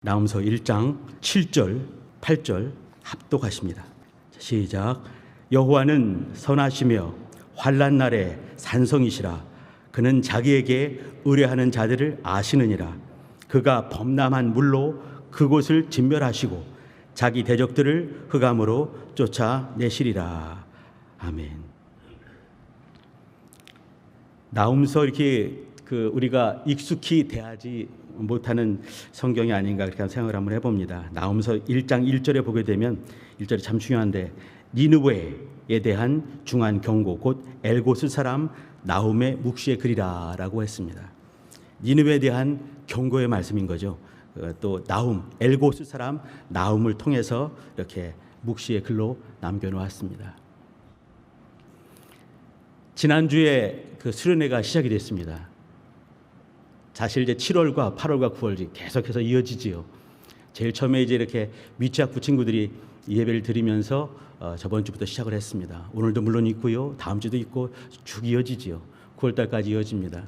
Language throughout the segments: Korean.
나훔서 1장 7절, 8절 합독하십니다. 시작. 여호와는 선하시며 환난 날에 산성이시라. 그는 자기에게 의뢰하는 자들을 아시느니라. 그가 범람한 물로 그곳을 진멸하시고 자기 대적들을 흑암으로 쫓아내시리라. 아멘. 나훔서 이렇게 우리가 익숙히 대하지 못하는 성경이 아닌가 그렇게 생각을 한번 해봅니다. 나훔서 1장 1절에 보게 되면 1절이 참 중요한데 니느웨에 대한 중한 경고 곧 엘고스 사람 나훔의 묵시의 글이라 라고 했습니다. 니느웨에 대한 경고의 말씀인 거죠. 또 나훔, 엘고스 사람 나훔을 통해서 이렇게 묵시의 글로 남겨놓았습니다. 지난주에 수련회가 시작이 됐습니다. 사실 이제 7월과 8월과 9월 계속해서 이어지지요. 제일 처음에 이제 이렇게 미취학부 친구들이 예배를 드리면서 저번 주부터 시작을 했습니다. 오늘도 물론 있고요. 다음 주도 있고 쭉 이어지지요. 9월 달까지 이어집니다.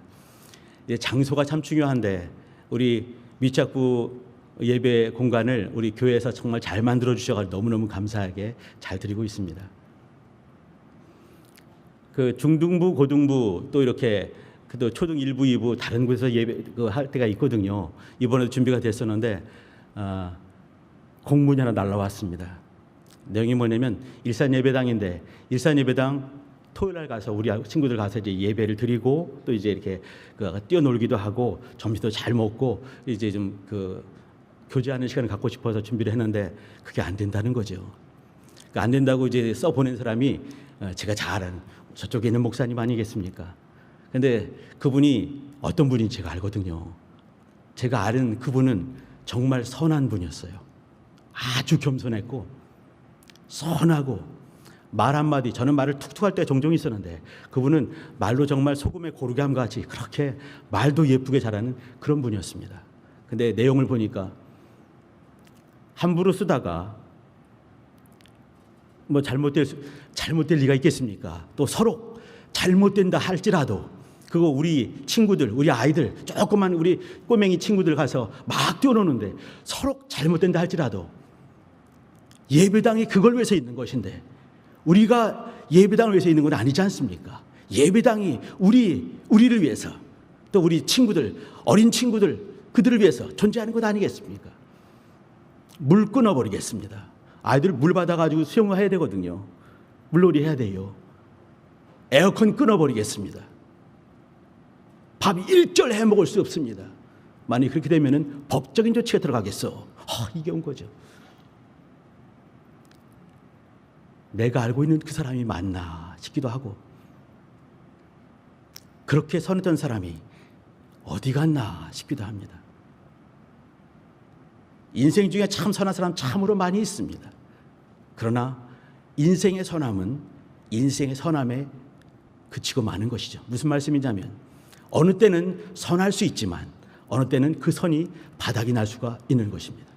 장소가 참 중요한데 우리 미취학부 예배 공간을 우리 교회에서 정말 잘 만들어 주셔서 너무너무 감사하게 잘 드리고 있습니다. 중등부, 고등부 또 이렇게 또 초등 1부, 2부 다른 곳에서 예배 할 때가 있거든요. 이번에도 준비가 됐었는데 공문이 하나 날라왔습니다. 내용이 뭐냐면 일산 예배당인데 일산 예배당 토요일 날 가서 우리 친구들 가서 이제 예배를 드리고 또 이제 이렇게 뛰어놀기도 하고 점심도 잘 먹고 이제 좀 교제하는 시간을 갖고 싶어서 준비를 했는데 그게 안 된다는 거죠. 안 된다고 이제 써 보낸 사람이 제가 잘 아는 저쪽에 있는 목사님 아니겠습니까? 근데 그분이 어떤 분인지 제가 알거든요. 제가 아는 그분은 정말 선한 분이었어요. 아주 겸손했고 선하고 말 한마디, 저는 말을 툭툭 할 때 종종 있었는데 그분은 말로 정말 소금에 고르게함 같이 그렇게 말도 예쁘게 잘하는 그런 분이었습니다. 근데 내용을 보니까 함부로 쓰다가 뭐 잘못될 리가 있겠습니까? 또 서로 잘못된다 할지라도 그거 우리 친구들, 우리 아이들, 조그만 우리 꼬맹이 친구들 가서 막 뛰어노는데 서로 잘못된다 할지라도 예배당이 그걸 위해서 있는 것인데 우리가 예배당을 위해서 있는 건 아니지 않습니까? 예배당이 우리를 위해서 또 우리 친구들, 어린 친구들 그들을 위해서 존재하는 것 아니겠습니까? 물 끊어버리겠습니다. 아이들 물 받아가지고 수영을 해야 되거든요. 물놀이 해야 돼요. 에어컨 끊어버리겠습니다. 밥 일절 해 먹을 수 없습니다. 만약 그렇게 되면 법적인 조치가 들어가겠어. 이게 온 거죠. 내가 알고 있는 그 사람이 맞나 싶기도 하고 그렇게 선했던 사람이 어디 갔나 싶기도 합니다. 인생 중에 참 선한 사람 참으로 많이 있습니다. 그러나 인생의 선함은 인생의 선함에 그치고 마는 것이죠. 무슨 말씀이냐면 어느 때는 선할 수 있지만 어느 때는 그 선이 바닥이 날 수가 있는 것입니다.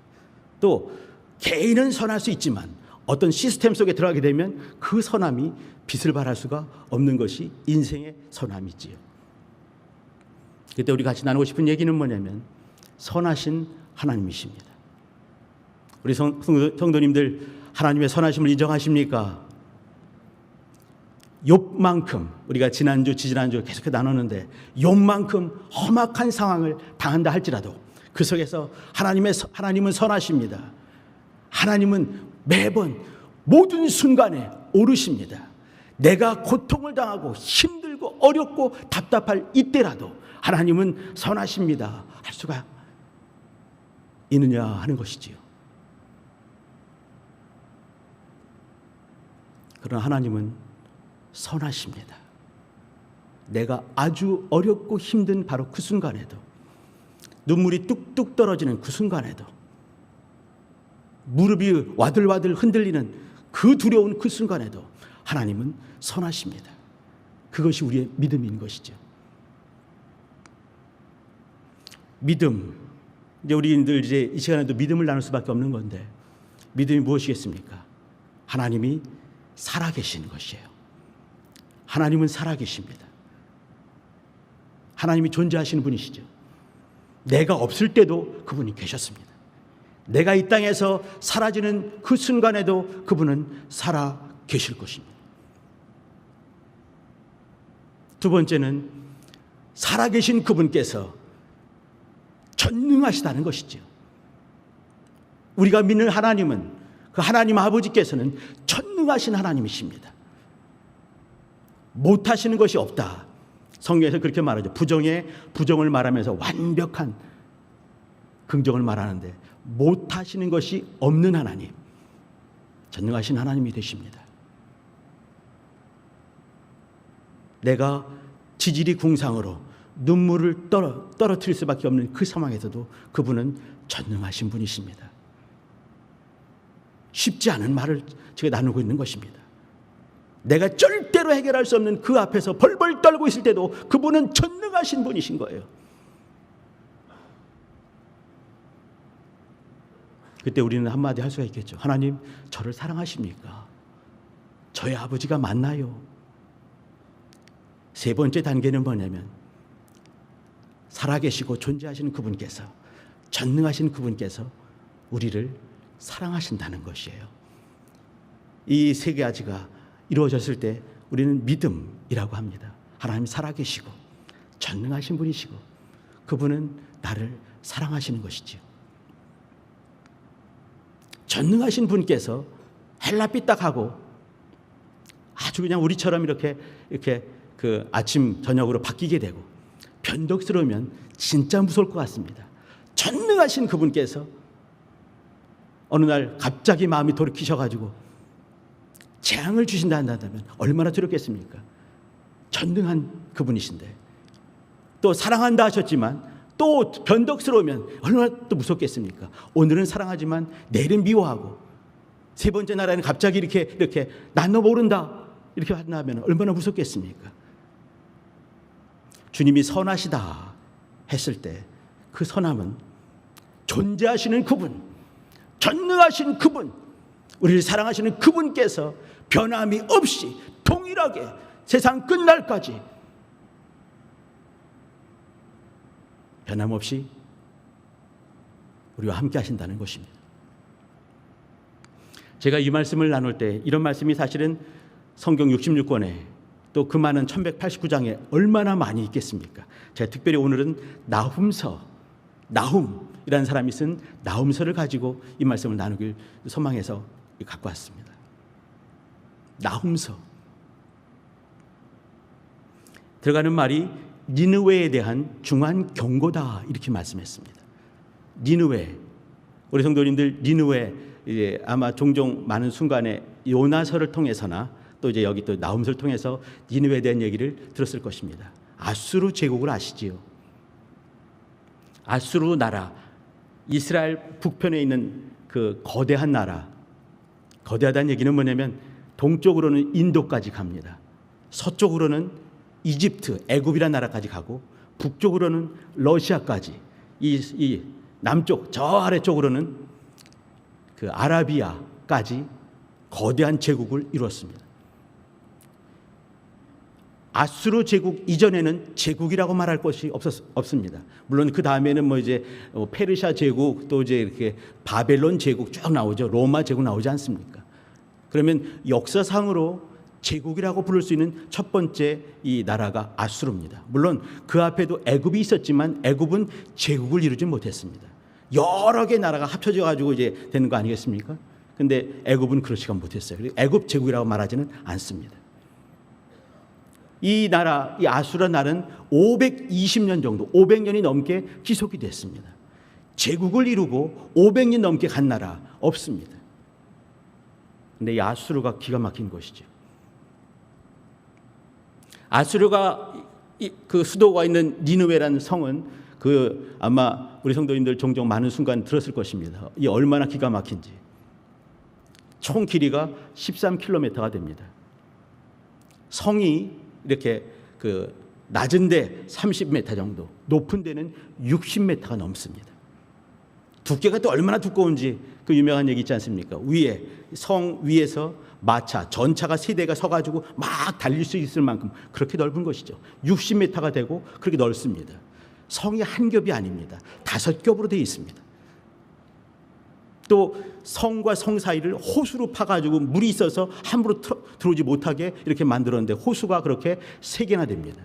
또 개인은 선할 수 있지만 어떤 시스템 속에 들어가게 되면 그 선함이 빛을 발할 수가 없는 것이 인생의 선함이지요. 그때 우리 같이 나누고 싶은 얘기는 뭐냐면 선하신 하나님이십니다. 우리 성도님들 하나님의 선하심을 인정하십니까? 욥만큼 우리가 지지난주 계속 나눴는데 욥만큼 험악한 상황을 당한다 할지라도 그 속에서 하나님은 선하십니다. 하나님은 매번 모든 순간에 오르십니다. 내가 고통을 당하고 힘들고 어렵고 답답할 이때라도 하나님은 선하십니다. 할 수가 있느냐 하는 것이지요. 그러나 하나님은 선하십니다. 내가 아주 어렵고 힘든 바로 그 순간에도 눈물이 뚝뚝 떨어지는 그 순간에도 무릎이 와들와들 흔들리는 그 두려운 그 순간에도 하나님은 선하십니다. 그것이 우리의 믿음인 것이죠. 믿음. 이제 우리들 이 시간에도 믿음을 나눌 수밖에 없는 건데 믿음이 무엇이겠습니까? 하나님이 살아계신 것이에요. 하나님은 살아계십니다. 하나님이 존재하시는 분이시죠. 내가 없을 때도 그분이 계셨습니다. 내가 이 땅에서 사라지는 그 순간에도 그분은 살아 계실 것입니다. 두 번째는 살아계신 그분께서 전능하시다는 것이죠. 우리가 믿는 하나님은, 그 하나님 아버지께서는 전능하신 하나님이십니다. 못하시는 것이 없다. 성경에서 그렇게 말하죠. 부정을 말하면서 완벽한 긍정을 말하는데, 못하시는 것이 없는 하나님, 전능하신 하나님이 되십니다. 내가 지질이 궁상으로 눈물을 떨어뜨릴 수밖에 없는 그 상황에서도 그분은 전능하신 분이십니다. 쉽지 않은 말을 제가 나누고 있는 것입니다. 내가 절대로 해결할 수 없는 그 앞에서 벌벌 떨고 있을 때도 그분은 전능하신 분이신 거예요. 그때 우리는 한마디 할 수가 있겠죠. 하나님, 저를 사랑하십니까? 저의 아버지가 맞나요? 세 번째 단계는 뭐냐면, 살아계시고 존재하시는 그분께서, 전능하신 그분께서 우리를 사랑하신다는 것이에요. 이 세 가지가 이루어졌을 때 우리는 믿음이라고 합니다. 하나님 살아계시고 전능하신 분이시고 그분은 나를 사랑하시는 것이지요. 전능하신 분께서 헬라삐딱하고 아주 그냥 우리처럼 이렇게 그 아침 저녁으로 바뀌게 되고 변덕스러우면 진짜 무서울 것 같습니다. 전능하신 그분께서 어느 날 갑자기 마음이 돌이키셔가지고 재앙을 주신다 한다면 얼마나 두렵겠습니까? 전능한 그분이신데, 또 사랑한다 하셨지만 또 변덕스러우면 얼마나 또 무섭겠습니까? 오늘은 사랑하지만 내일은 미워하고, 세 번째 날에는 갑자기 이렇게 난 너 모른다 이렇게 한다면 얼마나 무섭겠습니까? 주님이 선하시다 했을 때 그 선함은 존재하시는 그분, 전능하신 그분, 우리를 사랑하시는 그분께서 변함이 없이 동일하게 세상 끝날까지 변함없이 우리와 함께 하신다는 것입니다. 제가 이 말씀을 나눌 때 이런 말씀이 사실은 성경 66권에 또 그 많은 1189장에 얼마나 많이 있겠습니까? 제가 특별히 오늘은 나훔이라는 사람이 쓴 나훔서를 가지고 이 말씀을 나누길 소망해서 갖고 왔습니다. 나훔서. 들어가는 말이 니느웨에 대한 중한 경고다 이렇게 말씀했습니다. 니느웨. 우리 성도님들 니느웨 아마 종종 많은 순간에 요나서를 통해서나 또 이제 여기 또 나훔서를 통해서 니느웨에 대한 얘기를 들었을 것입니다. 아수르 제국을 아시지요? 아수르 나라, 이스라엘 북편에 있는 그 거대한 나라. 거대하다는 얘기는 뭐냐면 동쪽으로는 인도까지 갑니다. 서쪽으로는 이집트, 애굽이라는 나라까지 가고 북쪽으로는 러시아까지, 이 남쪽 저 아래쪽으로는 그 아라비아까지 거대한 제국을 이뤘습니다. 아수르 제국 이전에는 제국이라고 말할 것이 없습니다. 물론 그 다음에는 뭐 이제 페르시아 제국, 또 이제 이렇게 바벨론 제국 쭉 나오죠. 로마 제국 나오지 않습니까? 그러면 역사상으로 제국이라고 부를 수 있는 첫 번째 이 나라가 아수르입니다. 물론 그 앞에도 애굽이 있었지만 애굽은 제국을 이루지 못했습니다. 여러 개 나라가 합쳐져 가지고 이제 되는 거 아니겠습니까? 근데 애굽은 그렇지가 못했어요. 애굽 제국이라고 말하지는 않습니다. 이 나라, 이 아수르 나라는 520년 정도, 500년이 넘게 지속이 됐습니다. 제국을 이루고 500년 넘게 간 나라 없습니다. 근데 이 아수르가 기가 막힌 것이죠. 아수르가 그 수도가 있는 니느웨라는 성은 그 아마 우리 성도님들 종종 많은 순간 들었을 것입니다. 이 얼마나 기가 막힌지. 총 길이가 13km가 됩니다. 성이 이렇게 그 낮은 데 30m 정도, 높은 데는 60m가 넘습니다. 두께가 또 얼마나 두꺼운지 그 유명한 얘기 있지 않습니까? 위에 성 위에서 마차, 전차가 세 대가 서가지고 막 달릴 수 있을 만큼 그렇게 넓은 것이죠. 60m가 되고 그렇게 넓습니다. 성이 한 겹이 아닙니다. 5겹으로 되어 있습니다. 또 성과 성 사이를 호수로 파가지고 물이 있어서 함부로 들어오지 못하게 이렇게 만들었는데 호수가 그렇게 3개나 됩니다.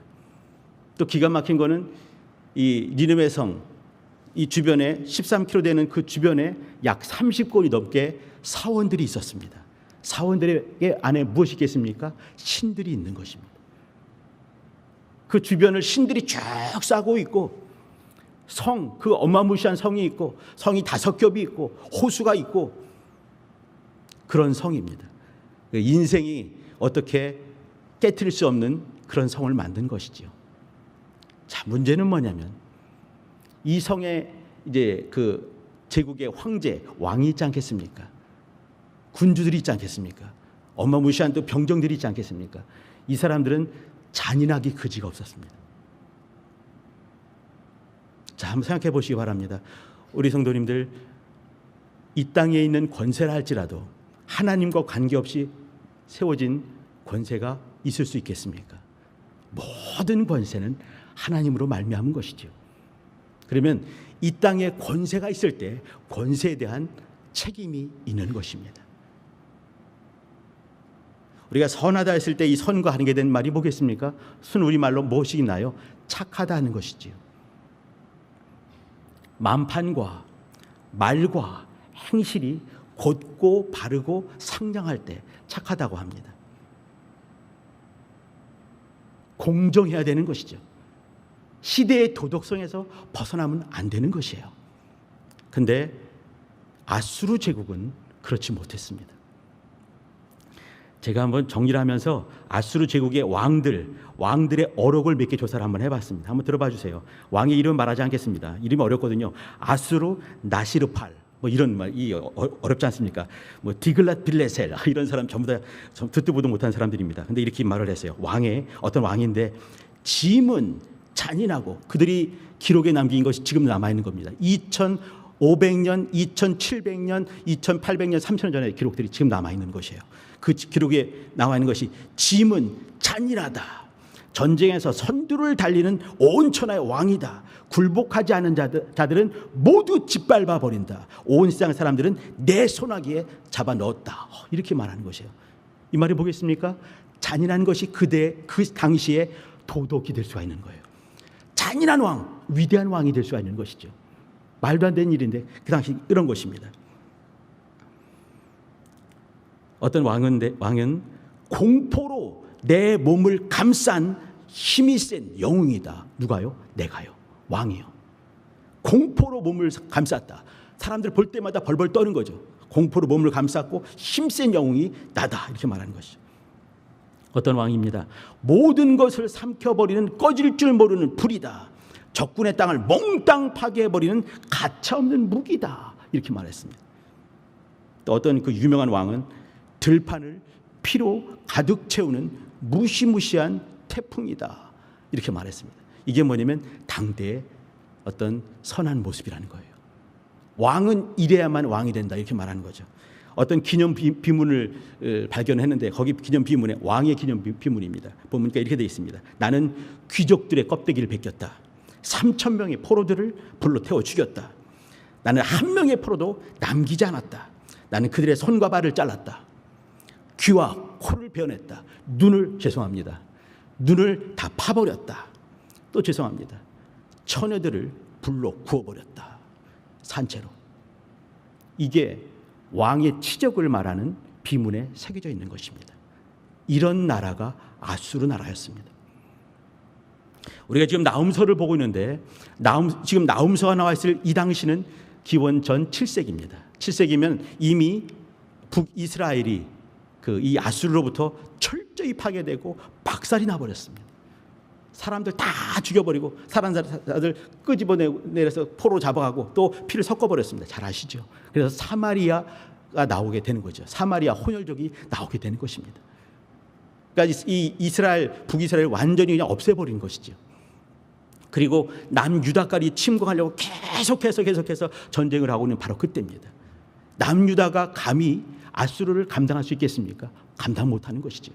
또 기가 막힌 거는 이 니느웨 성, 이 주변에 13km 되는 그 주변에 약 30곳이 넘게 사원들이 있었습니다. 사원들의 안에 무엇이 있겠습니까? 신들이 있는 것입니다. 그 주변을 신들이 쭉 싸고 있고 성, 그 어마무시한 성이 있고 성이 5겹이 있고 호수가 있고 그런 성입니다. 인생이 어떻게 깨트릴 수 없는 그런 성을 만든 것이지요. 자, 문제는 뭐냐면 이 성에 이제 그 제국의 황제, 왕이 있지 않겠습니까? 군주들이 있지 않겠습니까? 어마무시한 또 병정들이 있지 않겠습니까? 이 사람들은 잔인하기 그지가 없었습니다. 자, 한번 생각해 보시기 바랍니다. 우리 성도님들, 이 땅에 있는 권세라 할지라도 하나님과 관계없이 세워진 권세가 있을 수 있겠습니까? 모든 권세는 하나님으로 말미암은 것이죠. 그러면 이 땅에 권세가 있을 때 권세에 대한 책임이 있는 것입니다. 우리가 선하다 했을 때 이 선과 하는 게 된 말이 뭐겠습니까? 순 우리말로 무엇이 있나요? 착하다 하는 것이지요. 만판과 말과 행실이 곧고 바르고 상냥할 때 착하다고 합니다. 공정해야 되는 것이죠. 시대의 도덕성에서 벗어나면 안 되는 것이에요. 근데 아수르 제국은 그렇지 못했습니다. 제가 한번 정리를 하면서 아수르 제국의 왕들의 어록을 몇 개 조사를 한번 해봤습니다. 한번 들어봐 주세요. 왕의 이름 말하지 않겠습니다. 이름이 어렵거든요. 아수르 나시르팔 뭐 이런 말이 어렵지 않습니까? 뭐 디글랏 빌레셀 이런 사람 전부 다 듣도 보도 못한 사람들입니다. 근데 이렇게 말을 했어요. 어떤 왕인데 짐은 잔인하고 그들이 기록에 남긴 것이 지금 남아있는 겁니다. 2500년, 2700년, 2800년, 3000년 전의 기록들이 지금 남아있는 것이에요. 그 기록에 나와 있는 것이 짐은 잔인하다. 전쟁에서 선두를 달리는 온 천하의 왕이다. 굴복하지 않은 자들은 모두 짓밟아 버린다. 온 세상 사람들은 내 손아귀에 잡아 넣었다. 이렇게 말하는 것이에요. 이 말이 뭐겠습니까? 잔인한 것이 그 당시에 도덕이 될 수가 있는 거예요. 잔인한 왕, 위대한 왕이 될 수가 있는 것이죠. 말도 안 되는 일인데 그 당시 이런 것입니다. 어떤 왕은 공포로 내 몸을 감싼 힘이 센 영웅이다. 누가요? 내가요. 왕이요. 공포로 몸을 감쌌다. 사람들 볼 때마다 벌벌 떠는 거죠. 공포로 몸을 감쌌고 힘센 영웅이 나다. 이렇게 말하는 것이죠. 어떤 왕입니다. 모든 것을 삼켜버리는 꺼질 줄 모르는 불이다. 적군의 땅을 몽땅 파괴해버리는 가차없는 무기다. 이렇게 말했습니다. 또 어떤 그 유명한 왕은 들판을 피로 가득 채우는 무시무시한 태풍이다. 이렇게 말했습니다. 이게 뭐냐면 당대의 어떤 선한 모습이라는 거예요. 왕은 이래야만 왕이 된다. 이렇게 말하는 거죠. 어떤 기념 비문을 발견했는데 거기 기념 비문에 왕의 기념 비문입니다. 보니까 이렇게 되어 있습니다. 나는 귀족들의 껍데기를 벗겼다. 3000명의 포로들을 불로 태워 죽였다. 나는 한 명의 포로도 남기지 않았다. 나는 그들의 손과 발을 잘랐다. 귀와 코를 베어냈다. 눈을 다 파버렸다. 또 죄송합니다. 처녀들을 불로 구워버렸다. 산채로. 이게 왕의 치적을 말하는 비문에 새겨져 있는 것입니다. 이런 나라가 아수르 나라였습니다. 우리가 지금 나훔서를 보고 있는데 지금 나훔서가 나와 있을 이 당시는 기원 전 7세기입니다. 7세기면 이미 북이스라엘이 이 아수르로부터 철저히 파괴되고 박살이 나버렸습니다. 사람들 다 죽여버리고 사람들 끄집어내서 포로 잡아가고 또 피를 섞어버렸습니다. 잘 아시죠? 그래서 사마리아가 나오게 되는 거죠. 사마리아 혼혈족이 나오게 되는 것입니다. 그러니까 이 북이스라엘 완전히 그냥 없애버린 것이죠. 그리고 남유다까지 침공하려고 계속해서 전쟁을 하고 있는 바로 그때입니다. 남유다가 감히 아수르를 감당할 수 있겠습니까? 감당 못하는 것이죠.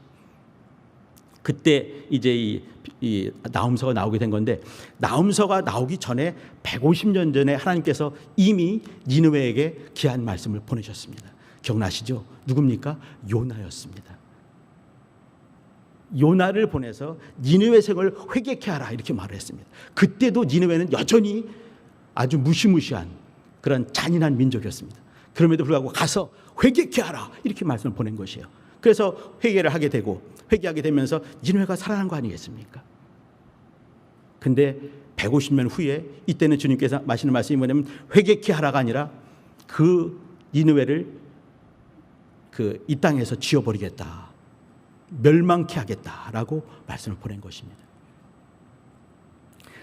그때 이제 이 나훔서가 나오게 된 건데, 나훔서가 나오기 전에 150년 전에 하나님께서 이미 니느웨에게 귀한 말씀을 보내셨습니다. 기억나시죠? 누굽니까? 요나였습니다. 요나를 보내서 니느웨 성을 회개케 하라 이렇게 말을 했습니다. 그때도 니느웨는 여전히 아주 무시무시한 그런 잔인한 민족이었습니다. 그럼에도 불구하고 가서 회개케 하라 이렇게 말씀을 보낸 것이에요. 그래서 회개를 하게 되고, 회개하게 되면서 니느웨가 살아난 거 아니겠습니까? 근데 150년 후에 이때는 주님께서 하시는 말씀이 뭐냐면 회개케 하라가 아니라 그 니느웨를 이 땅에서 지워버리겠다, 멸망케 하겠다라고 말씀을 보낸 것입니다.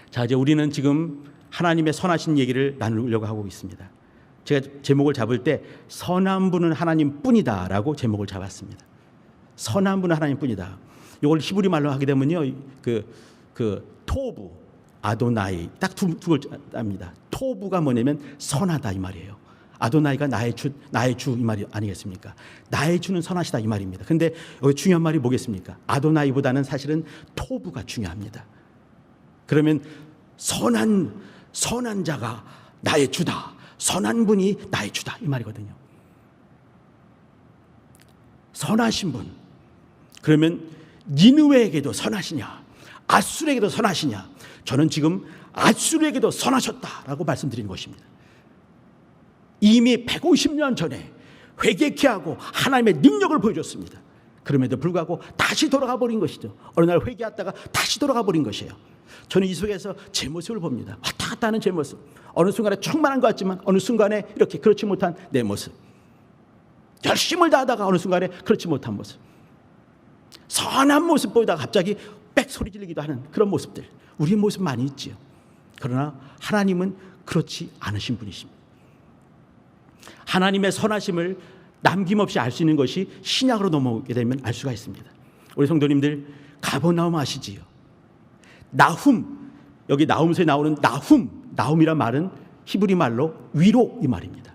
자, 이제 우리는 지금 하나님의 선하신 얘기를 나누려고 하고 있습니다. 제가 제목을 잡을 때 선한 분은 하나님뿐이다라고 제목을 잡았습니다. 선한 분은 하나님뿐이다. 이걸 히브리 말로 하게 되면요, 토부, 아도나이 딱 두 글자입니다. 토부가 뭐냐면 선하다 이 말이에요. 아도나이가 나의 주 이 말이 아니겠습니까? 나의 주는 선하시다 이 말입니다. 근데 여기 중요한 말이 뭐겠습니까? 아도나이보다는 사실은 토부가 중요합니다. 그러면 선한 자가 나의 주다, 선한 분이 나의 주다 이 말이거든요. 선하신 분, 그러면 니느웨에게도 선하시냐, 앗술에게도 선하시냐? 저는 지금 앗술에게도 선하셨다라고 말씀드린 것입니다. 이미 150년 전에 회개케 하고 하나님의 능력을 보여줬습니다. 그럼에도 불구하고 다시 돌아가 버린 것이죠. 어느 날 회개했다가 다시 돌아가 버린 것이에요. 저는 이 속에서 제 모습을 봅니다. 왔다 갔다 하는 제 모습. 어느 순간에 충만한 것 같지만 어느 순간에 이렇게 그렇지 못한 내 모습. 열심을 다하다가 어느 순간에 그렇지 못한 모습. 선한 모습 보이다가 갑자기 빽 소리 지르기도 하는 그런 모습들. 우리 모습 많이 있지요. 그러나 하나님은 그렇지 않으신 분이십니다. 하나님의 선하심을 남김없이 알 수 있는 것이 신약으로 넘어오게 되면 알 수가 있습니다. 우리 성도님들, 가버나움 아시지요? 나훔, 여기 나훔서에 나오는 나훔이란 말은 히브리 말로 위로 이 말입니다.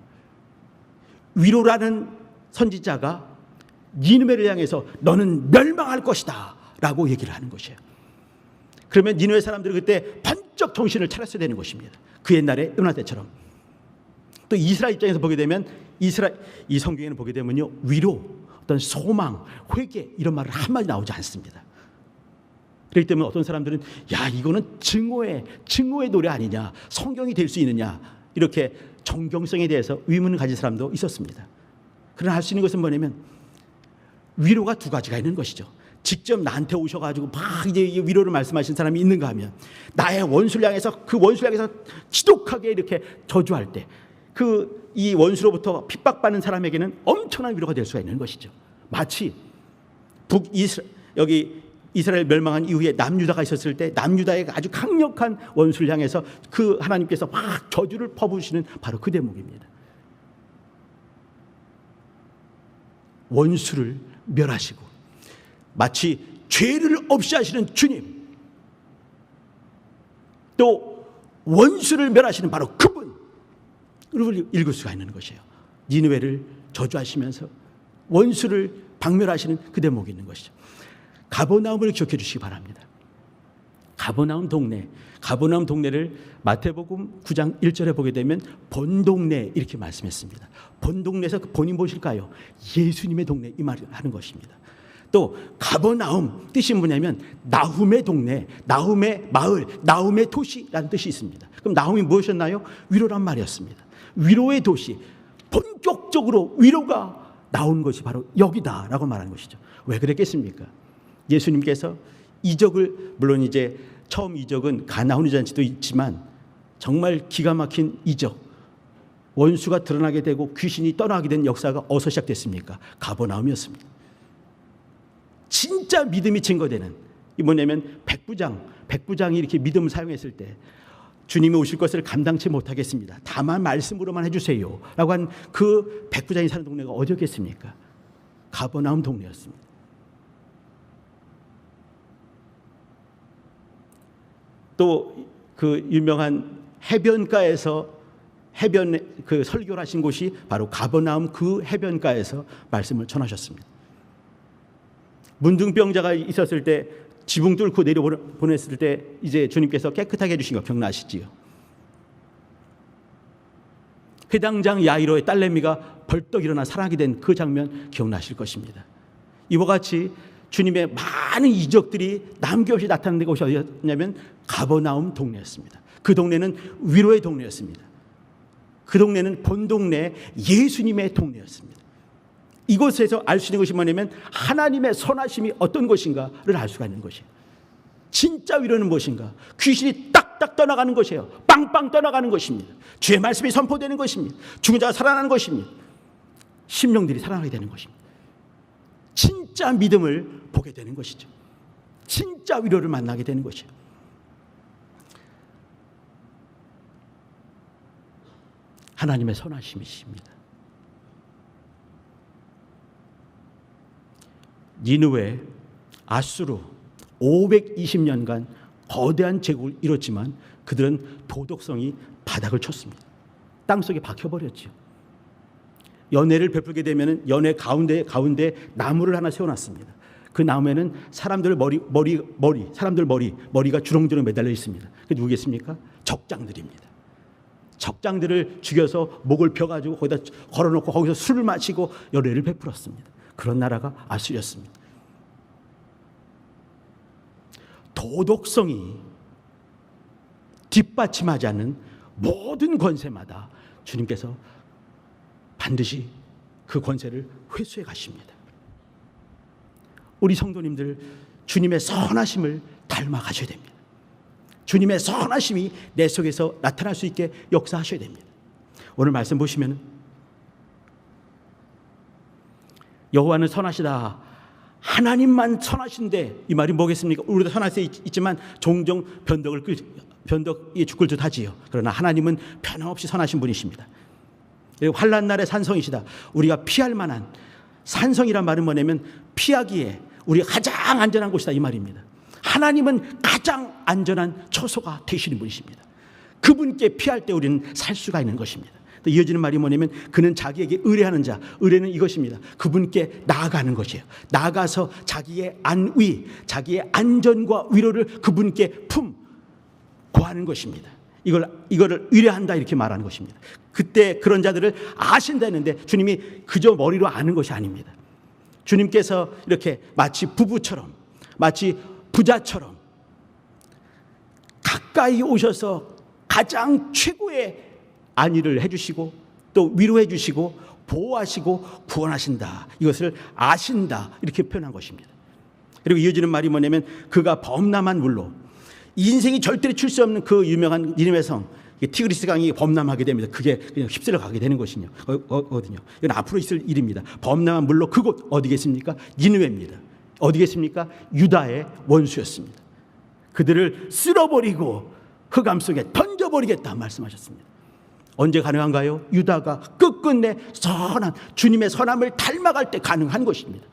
위로라는 선지자가 니느웨를 향해서 너는 멸망할 것이다 라고 얘기를 하는 것이에요. 그러면 니느웨 사람들은 그때 번쩍 정신을 차렸어야 되는 것입니다. 그 옛날에 요나 때처럼. 또 이스라엘 입장에서 보게 되면 이 성경에는 보게 되면요, 위로, 어떤 소망, 회개 이런 말을 한마디 나오지 않습니다. 그렇기 때문에 어떤 사람들은 야, 이거는 증오의 노래 아니냐, 성경이 될 수 있느냐, 이렇게 정경성에 대해서 의문을 가진 사람도 있었습니다. 그러나 할 수 있는 것은 뭐냐면 위로가 두 가지가 있는 것이죠. 직접 나한테 오셔가지고 막 이제 위로를 말씀하신 사람이 있는가 하면, 나의 원수를 향해서 그 원수를 향해서 지독하게 이렇게 저주할 때 이 원수로부터 핍박받는 사람에게는 엄청난 위로가 될 수가 있는 것이죠. 마치 여기 이스라엘 멸망한 이후에 남유다가 있었을 때 남유다의 아주 강력한 원수를 향해서 그 하나님께서 막 저주를 퍼부으시는 바로 그 대목입니다. 원수를 멸하시고 마치 죄를 없이 하시는 주님, 또 원수를 멸하시는 바로 그분을 읽을 수가 있는 것이에요. 니느웨를 저주하시면서 원수를 박멸하시는 그 대목이 있는 것이죠. 가버나움을 기억해 주시기 바랍니다. 가버나움 동네를 마태복음 9장 1절에 보게 되면 본동네 이렇게 말씀했습니다. 본동네에서 그 본이 무엇일까요? 예수님의 동네 이 말을 하는 것입니다. 또 가버나움 뜻이 뭐냐면 나훔의 동네, 나훔의 마을, 나훔의 도시라는 뜻이 있습니다. 그럼 나훔이 무엇이었나요? 위로란 말이었습니다. 위로의 도시, 본격적으로 위로가 나온 것이 바로 여기다라고 말하는 것이죠. 왜 그랬겠습니까? 예수님께서 이적을, 물론 이제 처음 이적은 가나훈의 잔치도 있지만 정말 기가 막힌 이적, 원수가 드러나게 되고 귀신이 떠나게 된 역사가 어디서 시작됐습니까? 가버나움이었습니다. 진짜 믿음이 증거되는, 이 뭐냐면 백부장이 이렇게 믿음을 사용했을 때 주님이 오실 것을 감당치 못하겠습니다, 다만 말씀으로만 해주세요 라고 한 그 백부장이 사는 동네가 어디였겠습니까? 가버나움 동네였습니다. 또 그 유명한 해변가에서 그 설교를 하신 곳이 바로 가버나움 그 해변가에서 말씀을 전하셨습니다. 문둥병자가 있었을 때 지붕 뚫고 내려보냈을 때 이제 주님께서 깨끗하게 해주신 거 기억나시지요? 회당장 야이로의 딸내미가 벌떡 일어나 살아나게 된 그 장면 기억나실 것입니다. 이와 같이 주님의 많은 이적들이 남김없이 나타나는 곳이 어디였냐면 가버나움 동네였습니다. 그 동네는 위로의 동네였습니다. 그 동네는 본 동네 예수님의 동네였습니다. 이곳에서 알 수 있는 것이 뭐냐면 하나님의 선하심이 어떤 것인가를 알 수가 있는 것이에요. 진짜 위로는 무엇인가? 귀신이 딱딱 떠나가는 것이에요. 빵빵 떠나가는 것입니다. 주의 말씀이 선포되는 것입니다. 죽은 자가 살아나는 것입니다. 심령들이 살아나게 되는 것입니다. 진짜 믿음을 보게 되는 것이죠. 진짜 위로를 만나게 되는 것이에요. 하나님의 선하심이십니다. 니느웨, 아수르 520년간 거대한 제국을 이뤘지만 그들은 도덕성이 바닥을 쳤습니다. 땅속에 박혀버렸죠. 연회를 베풀게 되면 연회 가운데 나무를 하나 세워놨습니다. 그 나무에는 사람들 머리가 주렁주렁 매달려 있습니다. 그게 누구겠습니까? 적장들입니다. 적장들을 죽여서 목을 펴가지고 거기다 걸어놓고 거기서 술을 마시고 연회를 베풀었습니다. 그런 나라가 아수르였습니다. 도덕성이 뒷받침하지 않는 모든 권세마다 주님께서 반드시 그 권세를 회수해 가십니다. 우리 성도님들 주님의 선하심을 닮아가셔야 됩니다. 주님의 선하심이 내 속에서 나타날 수 있게 역사하셔야 됩니다. 오늘 말씀 보시면 여호와는 선하시다. 하나님만 선하신데 이 말이 뭐겠습니까? 우리도 선할 수 있지만 종종 변덕이 죽을 듯 하지요. 그러나 하나님은 변함없이 선하신 분이십니다. 그리고 환난 날의 산성이시다. 우리가 피할 만한 산성이란 말은 뭐냐면 피하기에 우리가 가장 안전한 곳이다 이 말입니다. 하나님은 가장 안전한 처소가 되시는 분이십니다. 그분께 피할 때 우리는 살 수가 있는 것입니다. 또 이어지는 말이 뭐냐면 그는 자기에게 의뢰하는 자, 의뢰는 이것입니다. 그분께 나아가는 것이에요. 나아가서 자기의 안위, 자기의 안전과 위로를 그분께 구하는 것입니다. 이거를 의뢰한다 이렇게 말하는 것입니다. 그때 그런 자들을 아신다 했는데 주님이 그저 머리로 아는 것이 아닙니다. 주님께서 이렇게 마치 부부처럼 마치 부자처럼 가까이 오셔서 가장 최고의 안위를 해주시고 또 위로해 주시고 보호하시고 구원하신다. 이것을 아신다 이렇게 표현한 것입니다. 그리고 이어지는 말이 뭐냐면 그가 범람한 물로 인생이 절대로 칠 수 없는 그 유명한 니느웨 성 티그리스 강이 범람하게 됩니다. 그게 그냥 휩쓸려 가게 되는 것이거든요. 이건 앞으로 있을 일입니다. 범람한 물로 그곳 어디겠습니까? 니느웨입니다. 어디겠습니까? 유다의 원수였습니다. 그들을 쓸어버리고 흑암 속에 던져버리겠다 말씀하셨습니다. 언제 가능한가요? 유다가 끝끝내 선한 주님의 선함을 닮아갈 때 가능한 것입니다.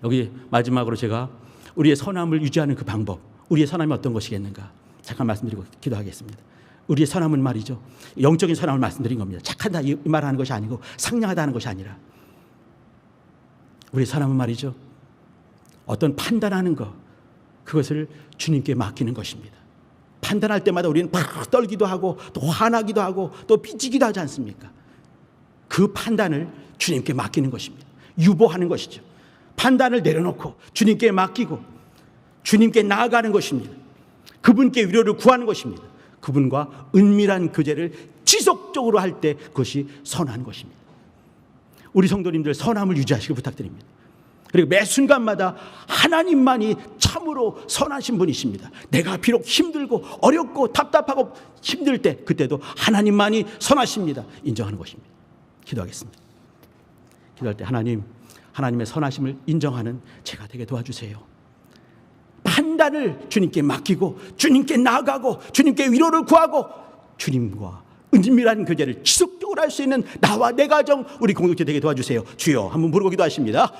여기 마지막으로 제가 우리의 선함을 유지하는 그 방법, 우리의 선함이 어떤 것이겠는가 잠깐 말씀드리고 기도하겠습니다. 우리의 선함은 말이죠, 영적인 선함을 말씀드린 겁니다. 착하다 이 말하는 것이 아니고 상냥하다 하는 것이 아니라 우리의 선함은 말이죠, 어떤 판단하는 것, 그것을 주님께 맡기는 것입니다. 판단할 때마다 우리는 팍 떨기도 하고 또 화나기도 하고 또 삐지기도 하지 않습니까? 그 판단을 주님께 맡기는 것입니다. 유보하는 것이죠. 판단을 내려놓고 주님께 맡기고 주님께 나아가는 것입니다. 그분께 위로를 구하는 것입니다. 그분과 은밀한 교제를 지속적으로 할 때 그것이 선한 것입니다. 우리 성도님들 선함을 유지하시길 부탁드립니다. 그리고 매 순간마다 하나님만이 참으로 선하신 분이십니다. 내가 비록 힘들고 어렵고 답답하고 힘들 때 그때도 하나님만이 선하십니다. 인정하는 것입니다. 기도하겠습니다. 기도할 때 하나님의 선하심을 인정하는 제가 되게 도와주세요. 판단을 주님께 맡기고 주님께 나아가고 주님께 위로를 구하고 주님과 은밀한 교제를 지속적으로 할 수 있는 나와 내 가정 우리 공동체 되게 도와주세요. 주여 한번 부르고 기도하십니다.